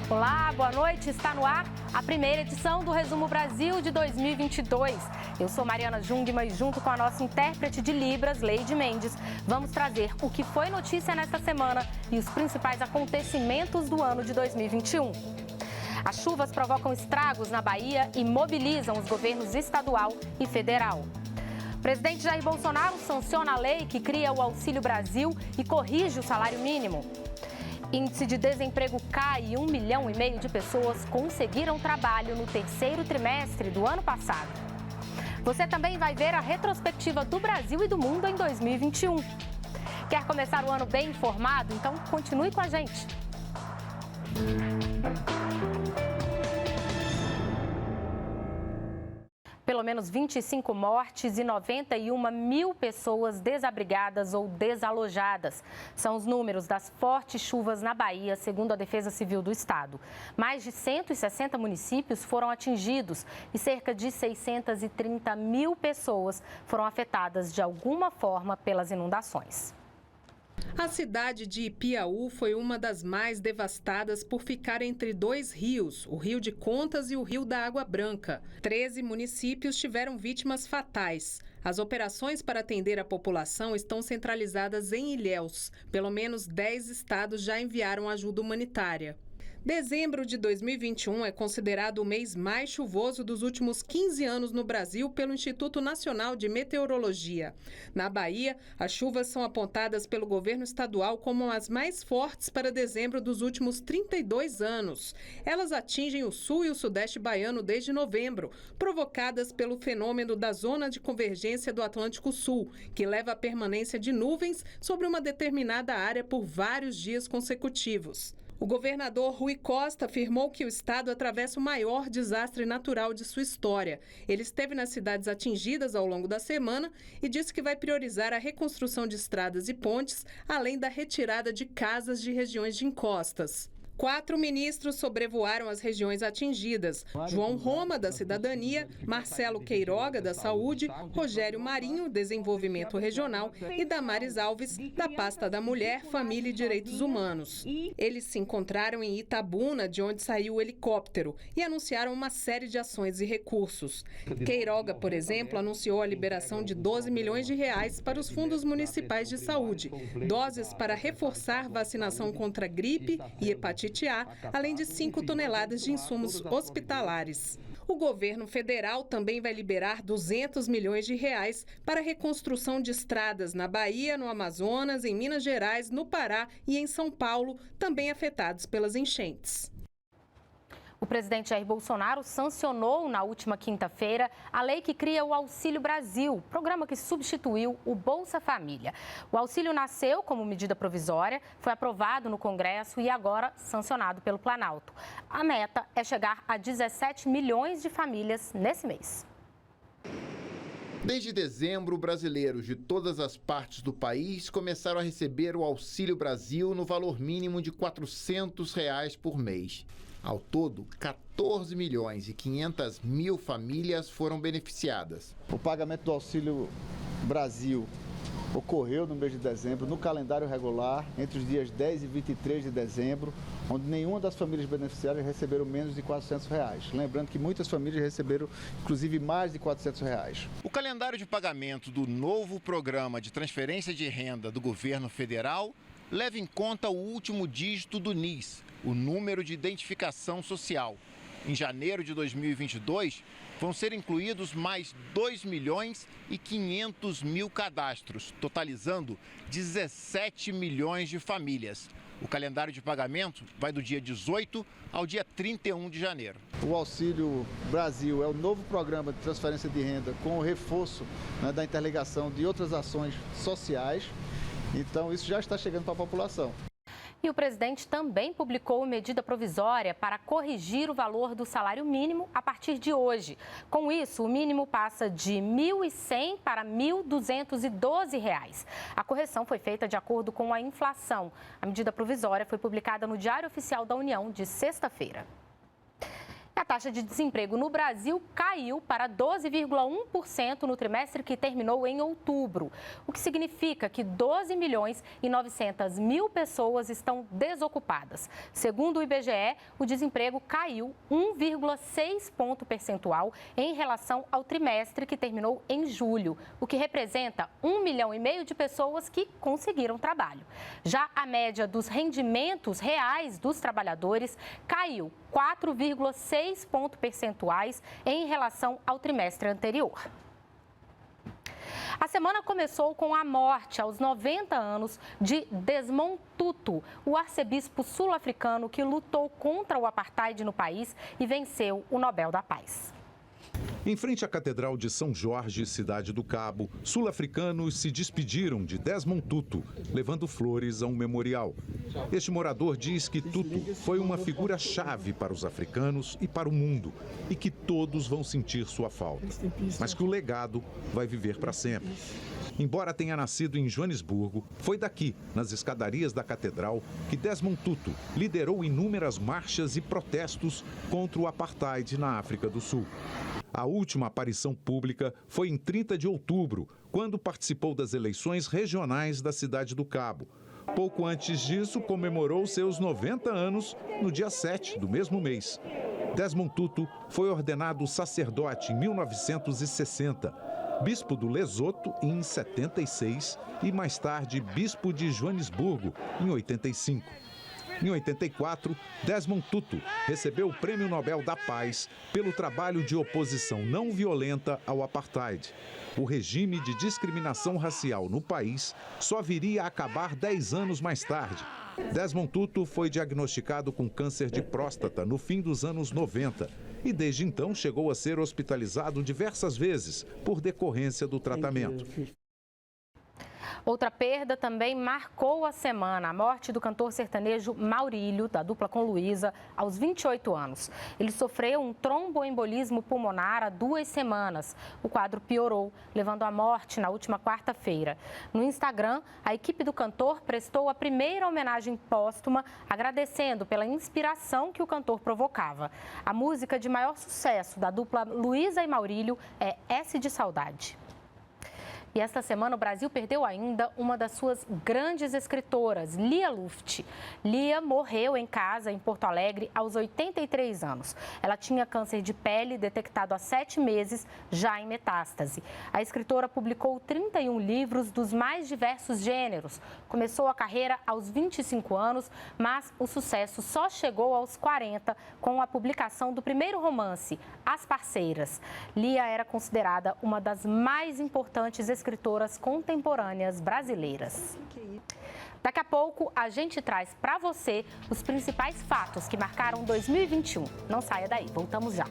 Olá, boa noite. Está no ar a primeira edição do Resumo Brasil de 2022. Eu sou Mariana Jungmann e junto com a nossa intérprete de Libras, Leide Mendes, vamos trazer o que foi notícia nesta semana e os principais acontecimentos do ano de 2021. As chuvas provocam estragos na Bahia e mobilizam os governos estadual e federal. O presidente Jair Bolsonaro sanciona a lei que cria o Auxílio Brasil e corrige o salário mínimo. Índice de desemprego cai e 1,5 milhão de pessoas conseguiram trabalho no terceiro trimestre do ano passado. Você também vai ver a retrospectiva do Brasil e do mundo em 2021. Quer começar o ano bem informado? Então continue com a gente. Pelo menos 25 mortes e 91 mil pessoas desabrigadas ou desalojadas. São os números das fortes chuvas na Bahia, segundo a Defesa Civil do Estado. Mais de 160 municípios foram atingidos e cerca de 630 mil pessoas foram afetadas de alguma forma pelas inundações. A cidade de Ipiaú foi uma das mais devastadas por ficar entre dois rios, o Rio de Contas e o Rio da Água Branca. 13 municípios tiveram vítimas fatais. As operações para atender a população estão centralizadas em Ilhéus. Pelo menos 10 estados já enviaram ajuda humanitária. Dezembro de 2021 é considerado o mês mais chuvoso dos últimos 15 anos no Brasil pelo Instituto Nacional de Meteorologia. Na Bahia, as chuvas são apontadas pelo governo estadual como as mais fortes para dezembro dos últimos 32 anos. Elas atingem o sul e o sudeste baiano desde novembro, provocadas pelo fenômeno da zona de convergência do Atlântico Sul, que leva à permanência de nuvens sobre uma determinada área por vários dias consecutivos. O governador Rui Costa afirmou que o estado atravessa o maior desastre natural de sua história. Ele esteve nas cidades atingidas ao longo da semana e disse que vai priorizar a reconstrução de estradas e pontes, além da retirada de casas de regiões de encostas. 4 ministros sobrevoaram as regiões atingidas: João Roma, da Cidadania, Marcelo Queiroga, da Saúde, Rogério Marinho, Desenvolvimento Regional e Damares Alves, da pasta da Mulher, Família e Direitos Humanos. Eles se encontraram em Itabuna, de onde saiu o helicóptero, e anunciaram uma série de ações e recursos. Queiroga, por exemplo, anunciou a liberação de 12 milhões de reais para os fundos municipais de saúde, doses para reforçar vacinação contra gripe e hepatite A, além de 5 toneladas de insumos hospitalares. O governo federal também vai liberar 200 milhões de reais para a reconstrução de estradas na Bahia, no Amazonas, em Minas Gerais, no Pará e em São Paulo, também afetados pelas enchentes. O presidente Jair Bolsonaro sancionou na última quinta-feira a lei que cria o Auxílio Brasil, programa que substituiu o Bolsa Família. O auxílio nasceu como medida provisória, foi aprovado no Congresso e agora sancionado pelo Planalto. A meta é chegar a 17 milhões de famílias nesse mês. Desde dezembro, brasileiros de todas as partes do país começaram a receber o Auxílio Brasil no valor mínimo de R$ 400 por mês. Ao todo, 14 milhões e 500 mil famílias foram beneficiadas. O pagamento do Auxílio Brasil ocorreu no mês de dezembro, no calendário regular, entre os dias 10 e 23 de dezembro, onde nenhuma das famílias beneficiárias receberam menos de R$ 400. Lembrando que muitas famílias receberam, inclusive, mais de R$ 400. O calendário de pagamento do novo programa de transferência de renda do governo federal leva em conta o último dígito do NIS, o número de identificação social. Em janeiro de 2022, vão ser incluídos mais 2 milhões e 500 mil cadastros, totalizando 17 milhões de famílias. O calendário de pagamento vai do dia 18 ao dia 31 de janeiro. O Auxílio Brasil é o novo programa de transferência de renda com o reforço, da interligação de outras ações sociais. Então, isso já está chegando para a população. E o presidente também publicou medida provisória para corrigir o valor do salário mínimo a partir de hoje. Com isso, o mínimo passa de R$ 1.100 para R$ 1.212. A correção foi feita de acordo com a inflação. A medida provisória foi publicada no Diário Oficial da União de sexta-feira. A taxa de desemprego no Brasil caiu para 12,1% no trimestre que terminou em outubro, o que significa que 12.900.000 pessoas estão desocupadas. Segundo o IBGE, o desemprego caiu 1,6 ponto percentual em relação ao trimestre que terminou em julho, o que representa 1,5 milhão de pessoas que conseguiram trabalho. Já a média dos rendimentos reais dos trabalhadores caiu 4,6 pontos percentuais em relação ao trimestre anterior. A semana começou com a morte aos 90 anos de Desmond Tutu, o arcebispo sul-africano que lutou contra o apartheid no país e venceu o Nobel da Paz. Em frente à Catedral de São Jorge, cidade do Cabo, sul-africanos se despediram de Desmond Tutu, levando flores a um memorial. Este morador diz que Tutu foi uma figura-chave para os africanos e para o mundo, e que todos vão sentir sua falta, mas que o legado vai viver para sempre. Embora tenha nascido em Joanesburgo, foi daqui, nas escadarias da catedral, que Desmond Tutu liderou inúmeras marchas e protestos contra o apartheid na África do Sul. A última aparição pública foi em 30 de outubro, quando participou das eleições regionais da cidade do Cabo. Pouco antes disso, comemorou seus 90 anos no dia 7 do mesmo mês. Desmond Tutu foi ordenado sacerdote em 1960, bispo do Lesoto em 76 e mais tarde bispo de Joanesburgo em 85. Em 84, Desmond Tutu recebeu o Prêmio Nobel da Paz pelo trabalho de oposição não violenta ao apartheid. O regime de discriminação racial no país só viria a acabar 10 anos mais tarde. Desmond Tutu foi diagnosticado com câncer de próstata no fim dos anos 90 e desde então chegou a ser hospitalizado diversas vezes por decorrência do tratamento. Outra perda também marcou a semana, a morte do cantor sertanejo Maurílio, da dupla com Luísa, aos 28 anos. Ele sofreu um tromboembolismo pulmonar há 2 semanas. O quadro piorou, levando à morte na última quarta-feira. No Instagram, a equipe do cantor prestou a primeira homenagem póstuma, agradecendo pela inspiração que o cantor provocava. A música de maior sucesso da dupla Luísa e Maurílio é S de Saudade. E esta semana o Brasil perdeu ainda uma das suas grandes escritoras, Lia Luft. Lia morreu em casa, em Porto Alegre, aos 83 anos. Ela tinha câncer de pele detectado há 7 meses, já em metástase. A escritora publicou 31 livros dos mais diversos gêneros. Começou a carreira aos 25 anos, mas o sucesso só chegou aos 40 com a publicação do primeiro romance, As Parceiras. Lia era considerada uma das mais importantes escritoras contemporâneas brasileiras. Daqui a pouco, a gente traz para você os principais fatos que marcaram 2021. Não saia daí, voltamos já.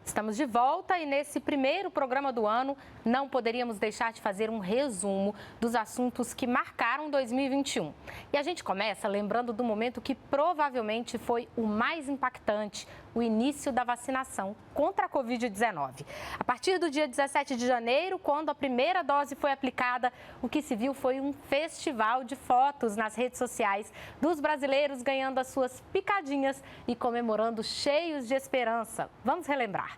Estamos de volta e nesse primeiro programa do ano não poderíamos deixar de fazer um resumo dos assuntos que marcaram 2021. E a gente começa lembrando do momento que provavelmente foi o mais impactante, o início da vacinação contra a Covid-19. A partir do dia 17 de janeiro, quando a primeira dose foi aplicada, o que se viu foi um festival de fotos nas redes sociais dos brasileiros ganhando as suas picadinhas e comemorando cheios de esperança. Vamos relembrar.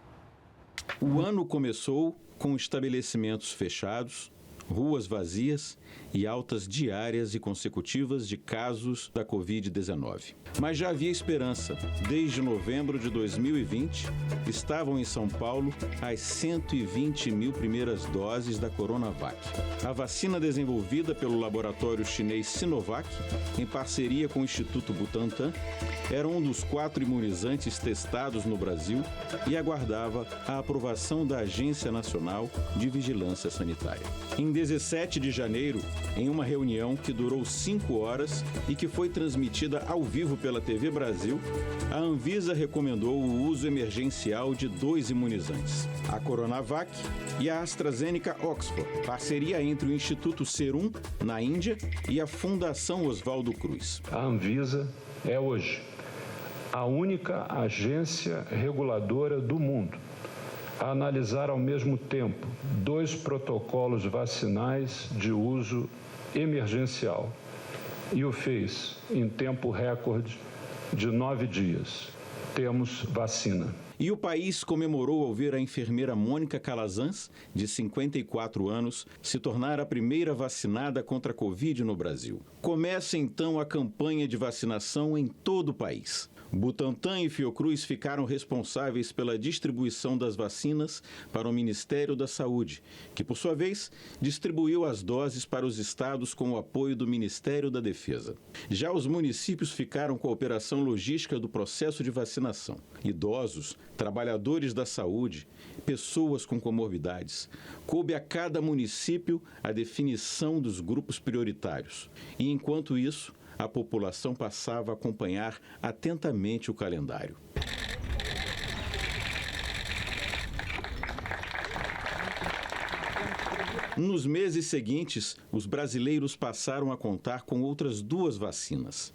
O ano começou com estabelecimentos fechados, ruas vazias e altas diárias e consecutivas de casos da Covid-19. Mas já havia esperança. Desde novembro de 2020, estavam em São Paulo as 120 mil primeiras doses da Coronavac. A vacina desenvolvida pelo laboratório chinês Sinovac, em parceria com o Instituto Butantan, era um dos 4 imunizantes testados no Brasil e aguardava a aprovação da Agência Nacional de Vigilância Sanitária. Em 17 de janeiro, em uma reunião que durou 5 horas e que foi transmitida ao vivo pela TV Brasil, a Anvisa recomendou o uso emergencial de 2 imunizantes, a Coronavac e a AstraZeneca Oxford, parceria entre o Instituto Serum, na Índia, e a Fundação Oswaldo Cruz. A Anvisa é hoje a única agência reguladora do mundo a analisar ao mesmo tempo 2 protocolos vacinais de uso emergencial e o fez em tempo recorde de 9 dias. Temos vacina. E o país comemorou ao ver a enfermeira Mônica Calazans, de 54 anos, se tornar a primeira vacinada contra a Covid no Brasil. Começa então a campanha de vacinação em todo o país. Butantan e Fiocruz ficaram responsáveis pela distribuição das vacinas para o Ministério da Saúde, que, por sua vez, distribuiu as doses para os estados com o apoio do Ministério da Defesa. Já os municípios ficaram com a operação logística do processo de vacinação. Idosos, trabalhadores da saúde, pessoas com comorbidades. Coube a cada município a definição dos grupos prioritários. E, enquanto isso, a população passava a acompanhar atentamente o calendário. Nos meses seguintes, os brasileiros passaram a contar com outras 2 vacinas.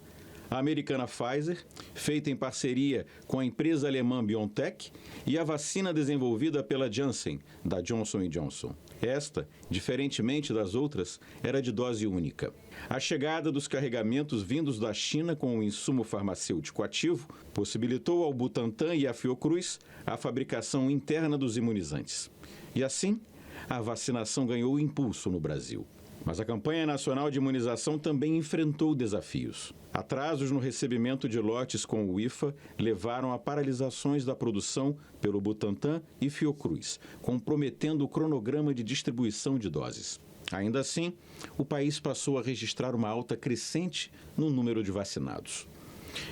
A americana Pfizer, feita em parceria com a empresa alemã BioNTech, e a vacina desenvolvida pela Janssen, da Johnson & Johnson. Esta, diferentemente das outras, era de dose única. A chegada dos carregamentos vindos da China com o insumo farmacêutico ativo possibilitou ao Butantan e à Fiocruz a fabricação interna dos imunizantes. E assim, a vacinação ganhou impulso no Brasil. Mas a campanha nacional de imunização também enfrentou desafios. Atrasos no recebimento de lotes com o IFA levaram a paralisações da produção pelo Butantan e Fiocruz, comprometendo o cronograma de distribuição de doses. Ainda assim, o país passou a registrar uma alta crescente no número de vacinados.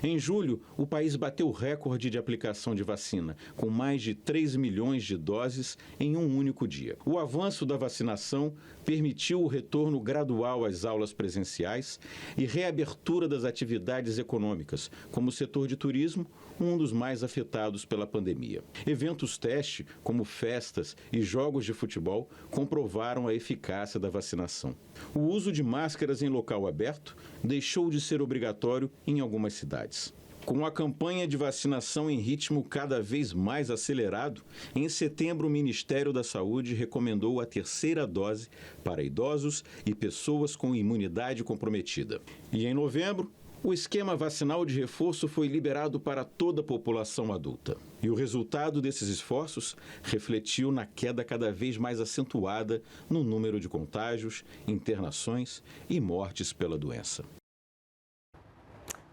Em julho, o país bateu o recorde de aplicação de vacina, com mais de 3 milhões de doses em um único dia. O avanço da vacinação permitiu o retorno gradual às aulas presenciais e reabertura das atividades econômicas, como o setor de turismo, um dos mais afetados pela pandemia. Eventos teste, como festas e jogos de futebol, comprovaram a eficácia da vacinação. O uso de máscaras em local aberto deixou de ser obrigatório em algumas cidades. Com a campanha de vacinação em ritmo cada vez mais acelerado, em setembro o Ministério da Saúde recomendou a 3ª dose para idosos e pessoas com imunidade comprometida. E em novembro, o esquema vacinal de reforço foi liberado para toda a população adulta. E o resultado desses esforços refletiu na queda cada vez mais acentuada no número de contágios, internações e mortes pela doença.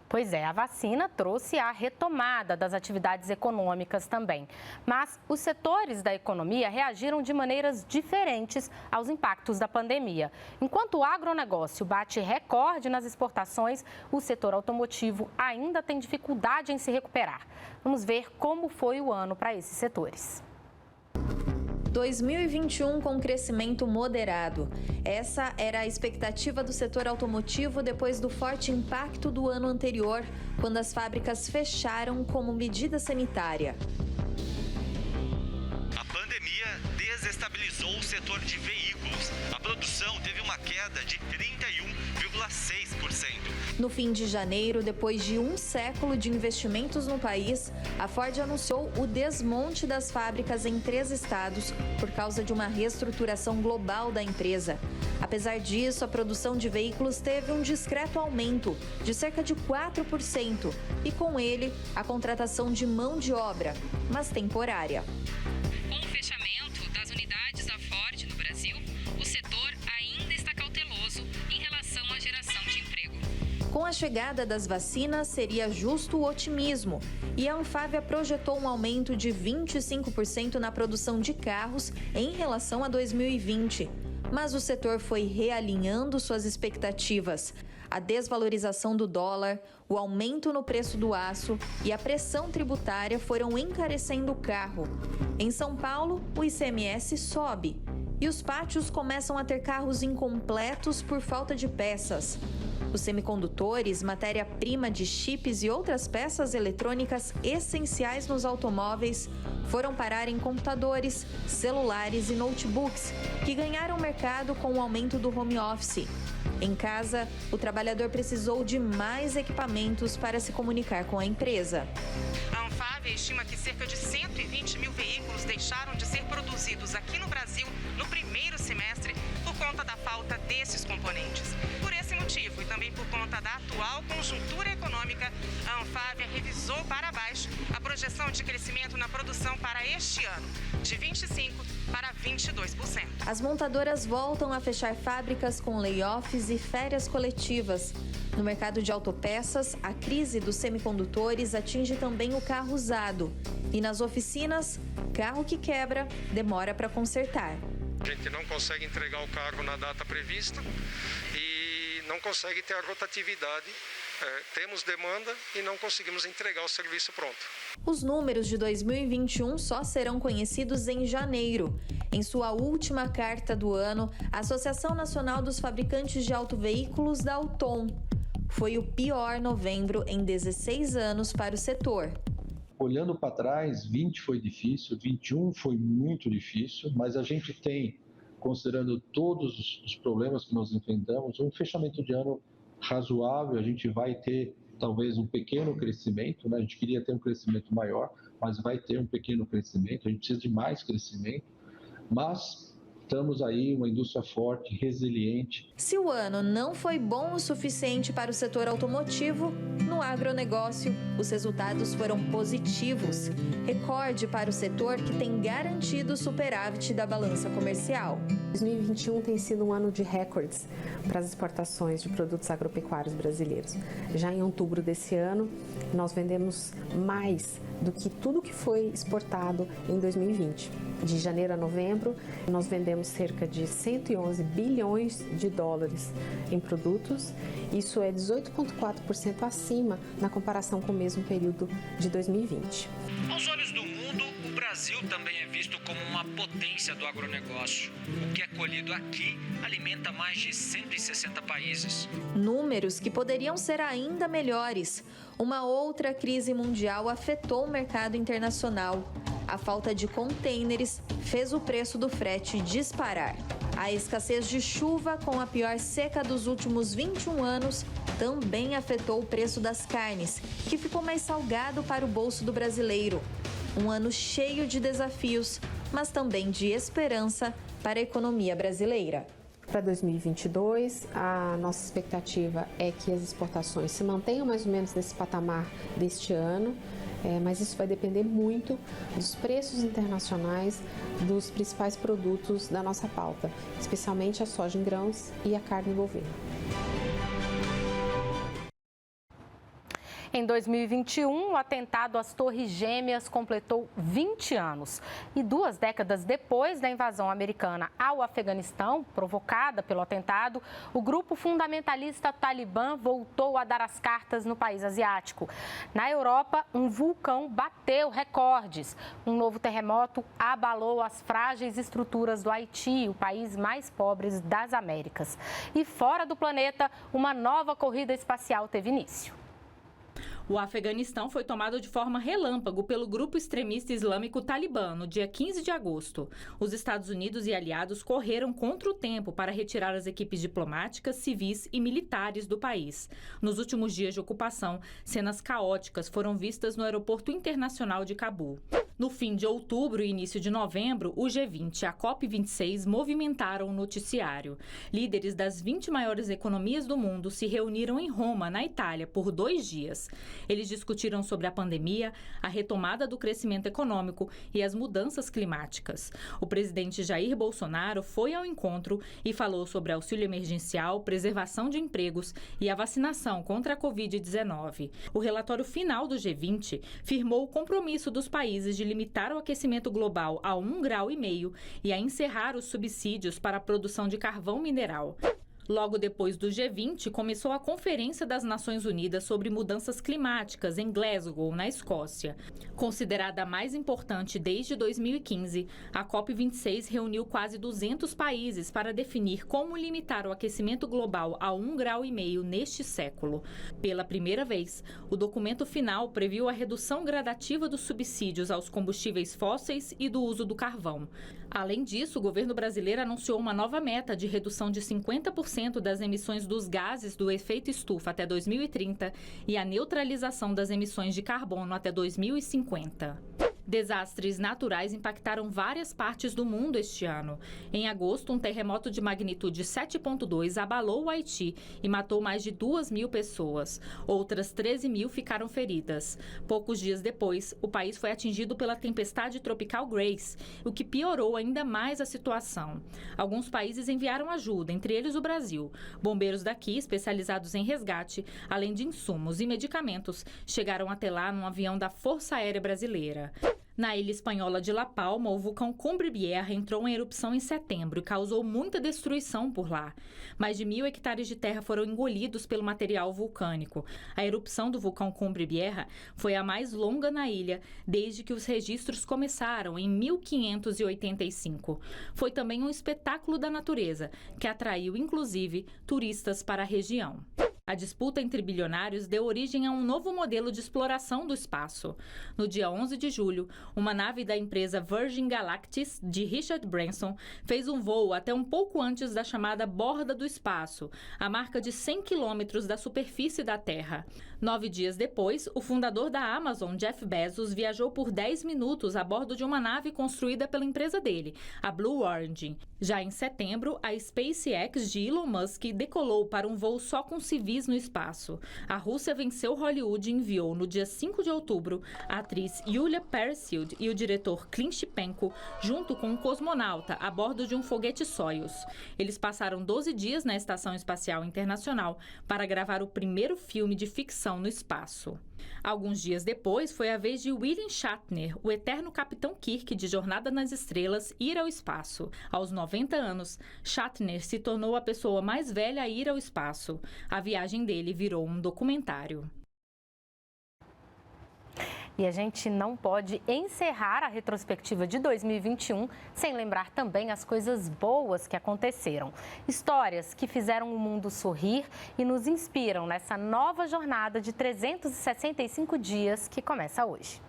Pois é, a vacina trouxe a retomada das atividades econômicas também. Mas os setores da economia reagiram de maneiras diferentes aos impactos da pandemia. Enquanto o agronegócio bate recorde nas exportações, o setor automotivo ainda tem dificuldade em se recuperar. Vamos ver como foi o ano para esses setores. 2021 com crescimento moderado. Essa era a expectativa do setor automotivo depois do forte impacto do ano anterior, quando as fábricas fecharam como medida sanitária. A pandemia desestabilizou o setor de veículos. A produção teve uma queda de 31,6%. No fim de janeiro, depois de um século de investimentos no país, a Ford anunciou o desmonte das fábricas em 3 estados por causa de uma reestruturação global da empresa. Apesar disso, a produção de veículos teve um discreto aumento de cerca de 4% e, com ele, a contratação de mão de obra, mas temporária. Com o fechamento das unidades da Ford no Brasil, o setor ainda está cauteloso em relação à geração de emprego. Com a chegada das vacinas, seria justo o otimismo. E a Anfávia projetou um aumento de 25% na produção de carros em relação a 2020. Mas o setor foi realinhando suas expectativas. A desvalorização do dólar, o aumento no preço do aço e a pressão tributária foram encarecendo o carro. Em São Paulo, o ICMS sobe. e os pátios começam a ter carros incompletos por falta de peças. Os semicondutores, matéria-prima de chips e outras peças eletrônicas essenciais nos automóveis, foram parar em computadores, celulares e notebooks, que ganharam mercado com o aumento do home office. Em casa, o trabalhador precisou de mais equipamentos para se comunicar com a empresa. A Anfávia estima que cerca de 120 mil veículos deixaram de ser produzidos aqui no Brasil no primeiro semestre por conta da falta desses componentes. Por esse motivo e também por conta da atual conjuntura econômica, a Anfávia revisou para baixo a projeção de crescimento na produção para este ano, de 25% para 22%. As montadoras voltam a fechar fábricas com layoffs e férias coletivas. No mercado de autopeças, a crise dos semicondutores atinge também o carro usado. E nas oficinas, carro que quebra demora para consertar. A gente não consegue entregar o carro na data prevista e não consegue ter a rotatividade. Temos demanda e não conseguimos entregar o serviço pronto. Os números de 2021 só serão conhecidos em janeiro. Em sua última carta do ano, a Associação Nacional dos Fabricantes de Autoveículos da Autom. Foi o pior novembro em 16 anos para o setor. Olhando para trás, 20 foi difícil, 21 foi muito difícil, mas a gente tem, considerando todos os problemas que nós enfrentamos, um fechamento de ano razoável. A gente vai ter talvez um pequeno crescimento, né? A gente queria ter um crescimento maior, mas vai ter um pequeno crescimento, a gente precisa de mais crescimento, mas estamos aí, uma indústria forte, resiliente. Se o ano não foi bom o suficiente para o setor automotivo, no agronegócio, os resultados foram positivos. Recorde para o setor que tem garantido o superávit da balança comercial. 2021 tem sido um ano de recordes para as exportações de produtos agropecuários brasileiros. Já em outubro desse ano, nós vendemos mais do que tudo que foi exportado em 2020. De janeiro a novembro, nós vendemos cerca de 111 bilhões de dólares em produtos. Isso é 18,4% acima na comparação com o mesmo período de 2020. Aos olhos do mundo, o Brasil também é visto como uma potência do agronegócio. O que é colhido aqui alimenta mais de 160 países. Números que poderiam ser ainda melhores. Uma outra crise mundial afetou o mercado internacional. A falta de contêineres fez o preço do frete disparar. A escassez de chuva, com a pior seca dos últimos 21 anos, também afetou o preço das carnes, que ficou mais salgado para o bolso do brasileiro. Um ano cheio de desafios, mas também de esperança para a economia brasileira. Para 2022, a nossa expectativa é que as exportações se mantenham mais ou menos nesse patamar deste ano, mas isso vai depender muito dos preços internacionais dos principais produtos da nossa pauta, especialmente a soja em grãos e a carne bovina. Em 2021, o atentado às Torres Gêmeas completou 20 anos. E 2 décadas depois da invasão americana ao Afeganistão, provocada pelo atentado, o grupo fundamentalista Talibã voltou a dar as cartas no país asiático. Na Europa, um vulcão bateu recordes. Um novo terremoto abalou as frágeis estruturas do Haiti, o país mais pobre das Américas. E fora do planeta, uma nova corrida espacial teve início. O Afeganistão foi tomado de forma relâmpago pelo grupo extremista islâmico Talibã no dia 15 de agosto. Os Estados Unidos e aliados correram contra o tempo para retirar as equipes diplomáticas, civis e militares do país. Nos últimos dias de ocupação, cenas caóticas foram vistas no aeroporto internacional de Cabul. No fim de outubro e início de novembro, o G20 e a COP26 movimentaram o noticiário. Líderes das 20 maiores economias do mundo se reuniram em Roma, na Itália, por 2 dias. Eles discutiram sobre a pandemia, a retomada do crescimento econômico e as mudanças climáticas. O presidente Jair Bolsonaro foi ao encontro e falou sobre auxílio emergencial, preservação de empregos e a vacinação contra a Covid-19. O relatório final do G20 firmou o compromisso dos países de limitar o aquecimento global a 1,5 graus e a encerrar os subsídios para a produção de carvão mineral. Logo depois do G20, começou a Conferência das Nações Unidas sobre Mudanças Climáticas em Glasgow, na Escócia. Considerada a mais importante desde 2015, a COP26 reuniu quase 200 países para definir como limitar o aquecimento global a 1,5 graus neste século. Pela primeira vez, o documento final previu a redução gradativa dos subsídios aos combustíveis fósseis e do uso do carvão. Além disso, o governo brasileiro anunciou uma nova meta de redução de 50% das emissões dos gases do efeito estufa até 2030 e a neutralização das emissões de carbono até 2050. Desastres naturais impactaram várias partes do mundo este ano. Em agosto, um terremoto de magnitude 7,2 abalou o Haiti e matou mais de 2.000 pessoas. Outras 13.000 ficaram feridas. Poucos dias depois, o país foi atingido pela tempestade tropical Grace, o que piorou ainda mais a situação. Alguns países enviaram ajuda, entre eles o Brasil. Bombeiros daqui, especializados em resgate, além de insumos e medicamentos, chegaram até lá num avião da Força Aérea Brasileira. Na ilha espanhola de La Palma, o vulcão Cumbre Vieja entrou em erupção em setembro e causou muita destruição por lá. Mais de 1.000 hectares de terra foram engolidos pelo material vulcânico. A erupção do vulcão Cumbre Vieja foi a mais longa na ilha desde que os registros começaram em 1585. Foi também um espetáculo da natureza, que atraiu, inclusive, turistas para a região. A disputa entre bilionários deu origem a um novo modelo de exploração do espaço. No dia 11 de julho, uma nave da empresa Virgin Galactic, de Richard Branson, fez um voo até um pouco antes da chamada borda do espaço, a marca de 100 quilômetros da superfície da Terra. 9 dias depois, o fundador da Amazon, Jeff Bezos, viajou por 10 minutos a bordo de uma nave construída pela empresa dele, a Blue Origin. Já em setembro, a SpaceX de Elon Musk decolou para um voo só com civis no espaço. A Rússia venceu Hollywood e enviou, no dia 5 de outubro, a atriz Yulia Peresild e o diretor Clint Shipenko, junto com um cosmonauta, a bordo de um foguete Soyuz. Eles passaram 12 dias na Estação Espacial Internacional para gravar o primeiro filme de ficção no espaço. Alguns dias depois, foi a vez de William Shatner, o eterno Capitão Kirk de Jornada nas Estrelas, ir ao espaço. Aos 90 anos, Shatner se tornou a pessoa mais velha a ir ao espaço. A viagem dele virou um documentário. E a gente não pode encerrar a retrospectiva de 2021 sem lembrar também as coisas boas que aconteceram. Histórias que fizeram o mundo sorrir e nos inspiram nessa nova jornada de 365 dias que começa hoje.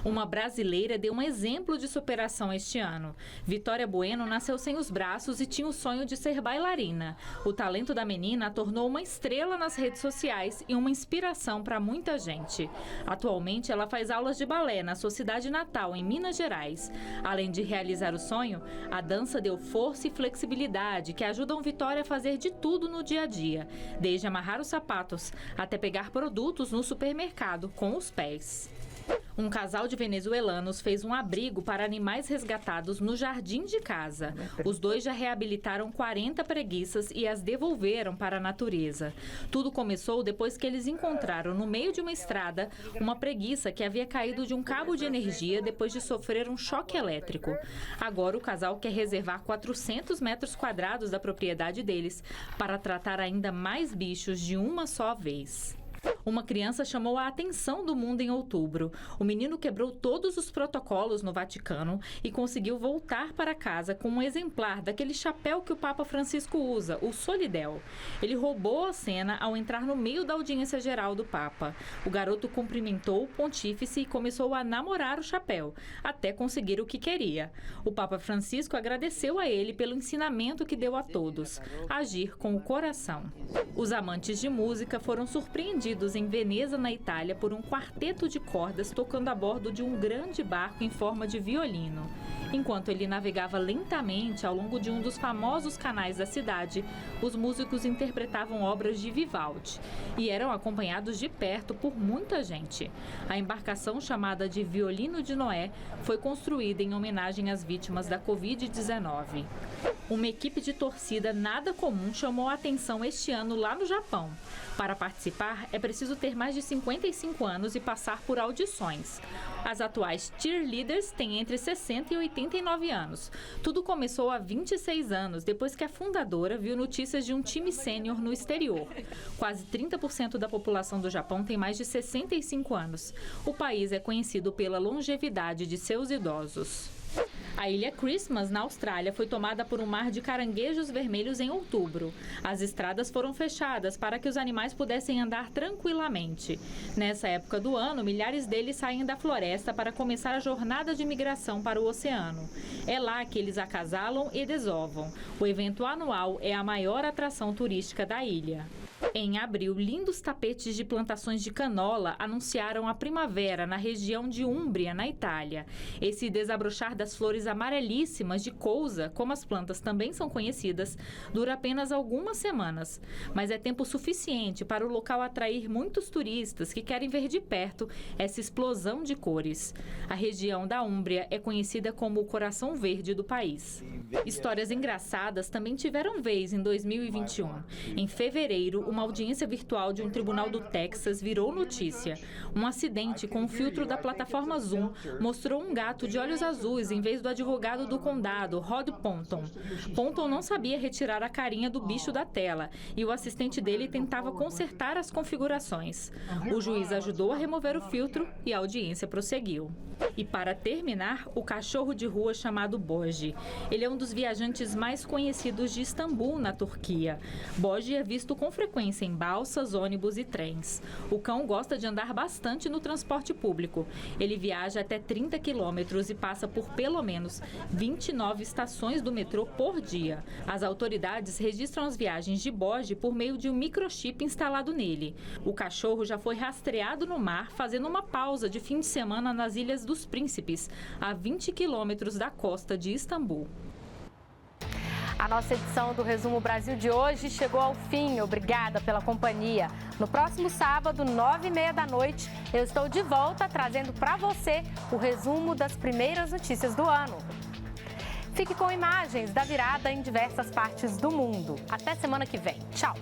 Uma brasileira deu um exemplo de superação este ano. Vitória Bueno nasceu sem os braços e tinha o sonho de ser bailarina. O talento da menina a tornou uma estrela nas redes sociais e uma inspiração para muita gente. Atualmente, ela faz aulas de balé na sua cidade natal, em Minas Gerais. Além de realizar o sonho, a dança deu força e flexibilidade que ajudam Vitória a fazer de tudo no dia a dia, desde amarrar os sapatos até pegar produtos no supermercado com os pés. Um casal de venezuelanos fez um abrigo para animais resgatados no jardim de casa. Os dois já reabilitaram 40 preguiças e as devolveram para a natureza. Tudo começou depois que eles encontraram no meio de uma estrada uma preguiça que havia caído de um cabo de energia depois de sofrer um choque elétrico. Agora o casal quer reservar 400 metros quadrados da propriedade deles para tratar ainda mais bichos de uma só vez. Uma criança chamou a atenção do mundo em outubro. O menino quebrou todos os protocolos no Vaticano e conseguiu voltar para casa com um exemplar daquele chapéu que o Papa Francisco usa, o solidel. Ele roubou a cena ao entrar no meio da audiência geral do Papa. O garoto cumprimentou o pontífice e começou a namorar o chapéu, até conseguir o que queria. O Papa Francisco agradeceu a ele pelo ensinamento que deu a todos: agir com o coração. Os amantes de música foram surpreendidos em Veneza, na Itália, por um quarteto de cordas tocando a bordo de um grande barco em forma de violino. Enquanto ele navegava lentamente ao longo de um dos famosos canais da cidade, os músicos interpretavam obras de Vivaldi e eram acompanhados de perto por muita gente. A embarcação, chamada de Violino de Noé, foi construída em homenagem às vítimas da Covid-19. Uma equipe de torcida nada comum chamou a atenção este ano lá no Japão. Para participar, é preciso ter mais de 55 anos e passar por audições. As atuais cheerleaders têm entre 60 e 89 anos. Tudo começou há 26 anos, depois que a fundadora viu notícias de um time sênior no exterior. Quase 30% da população do Japão tem mais de 65 anos. O país é conhecido pela longevidade de seus idosos. A ilha Christmas, na Austrália, foi tomada por um mar de caranguejos vermelhos em outubro. As estradas foram fechadas para que os animais pudessem andar tranquilamente. Nessa época do ano, milhares deles saem da floresta para começar a jornada de migração para o oceano. É lá que eles acasalam e desovam. O evento anual é a maior atração turística da ilha. Em abril, lindos tapetes de plantações de canola anunciaram a primavera na região de Úmbria, na Itália. Esse desabrochar das flores amarelíssimas de couza, como as plantas também são conhecidas, dura apenas algumas semanas. Mas é tempo suficiente para o local atrair muitos turistas que querem ver de perto essa explosão de cores. A região da Úmbria é conhecida como o coração verde do país. Histórias engraçadas também tiveram vez em 2021. Em fevereiro, uma audiência virtual de um tribunal do Texas virou notícia. Um acidente com o filtro da plataforma Zoom mostrou um gato de olhos azuis em vez do advogado do condado, Rod Ponton. Ponton não sabia retirar a carinha do bicho da tela e o assistente dele tentava consertar as configurações. O juiz ajudou a remover o filtro e a audiência prosseguiu. E para terminar, o cachorro de rua chamado Boji. Ele é um dos viajantes mais conhecidos de Istambul, na Turquia. Boji é visto com frequência em balsas, ônibus e trens. O cão gosta de andar bastante no transporte público. Ele viaja até 30 quilômetros e passa por pelo menos 29 estações do metrô por dia. As autoridades registram as viagens de Boji por meio de um microchip instalado nele. O cachorro já foi rastreado no mar, fazendo uma pausa de fim de semana nas Ilhas dos Príncipes, a 20 quilômetros da costa de Istambul. A nossa edição do Resumo Brasil de hoje chegou ao fim. Obrigada pela companhia. No próximo sábado, 9h30 da noite, eu estou de volta trazendo para você o resumo das primeiras notícias do ano. Fique com imagens da virada em diversas partes do mundo. Até semana que vem. Tchau!